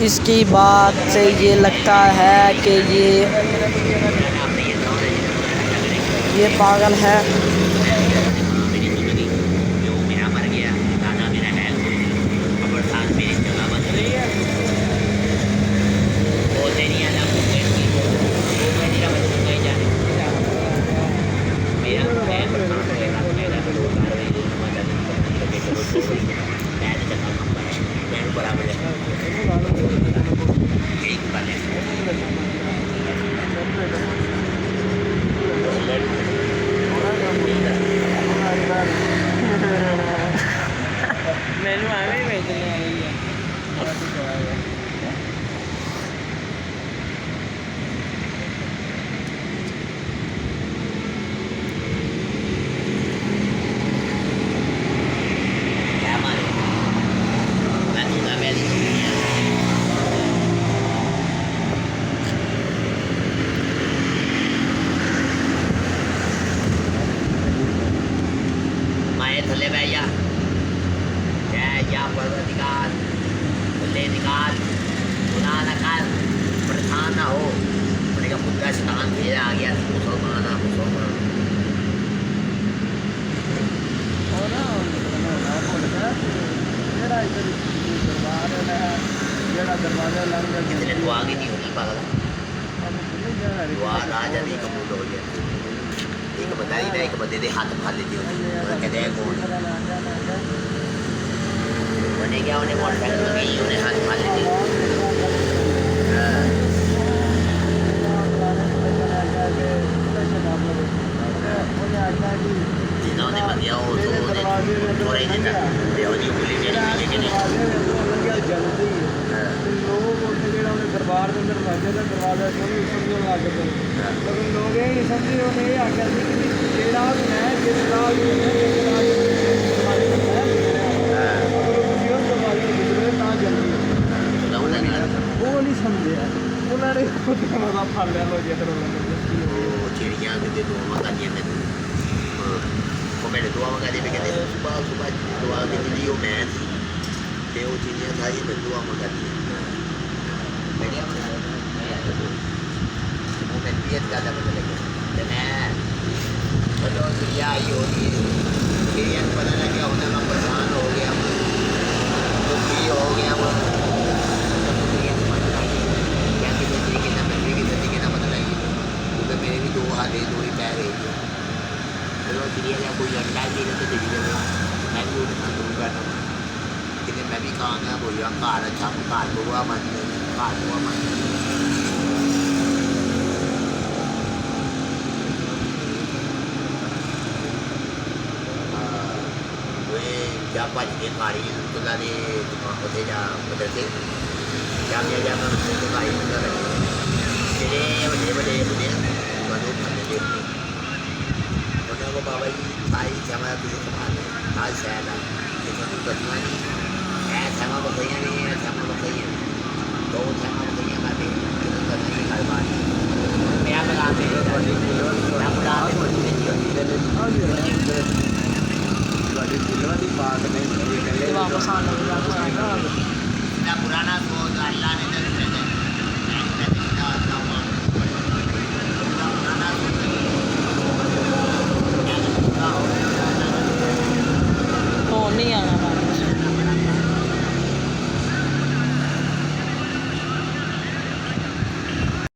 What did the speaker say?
इसकी बात से ये लगता है कि ये पागल है। मैनू एवं भेजने आई है। थले भैया या परवरदिगार थले निकाल गुनाह न कर परेशान ना हो। मैंने कहा पुत्र शैतान फिर आ गया मुसलमान कितने दुआ की नहीं होनी पागल दुआ राजा नहीं कबूल हो गया। एक बंदा ही ना एक बंदे दे हाथ फड़ लेती होती कहते हैं कौन उन्हें क्या उन्हें मोटरसाइकिल में गई उन्हें हाथ फड़ लेती जिन्होंने बंदिया हो तो थोड़ा ही देता बेहोजी बोली मेरी लेकिन दरबार के अंदर मस्जिद है दरवाजा समझने लग गए लेकिन लोग ये नहीं समझे उन्हें ये आख्या कि जेड़ा मैं जिस राह वो नहीं समझे उन्होंने खुद का फल लिया लो जी चिड़िया कहते दुआ करनी है वो मैंने दुआ मंगा दी कहते सुबह सुबह दुआ की थी वो मैं थी ते वो चिड़िया था ये मैं दुआ मंगा दी वो मैं पीएच का था पता लगे तो मैं बताओ चिड़िया आई होगी चिड़िया को पता लग गया उन्हें मैं परेशान हो गया दुखी हो गया वो क्या कि कितना बंदे की जिंदगी ना पता लगी क्योंकि मेरे भी दो हाथ दो ही पैर है चलो चिड़िया या कोई अंडा दे तो दे देगा मैं भी उठना शुरू करता हूँ लेकिन मैं भी कामयाब हो गया घर अच्छा घर हुआ मन घर हुआ मन जा भज के खाड़ी तुला ने उत्थे जा मदरसे जामिया जामा मदरसे खाड़ी जेह्ड़े बड्डे बड्डे होंदे तुहानूं खंदे दे उन्होंने को बाबा जी सारी क्षमा तुझे संभाल आज शहर का ये सब कदमा नहीं है क्षमा बखरियाँ नहीं है क्षमा बखरियाँ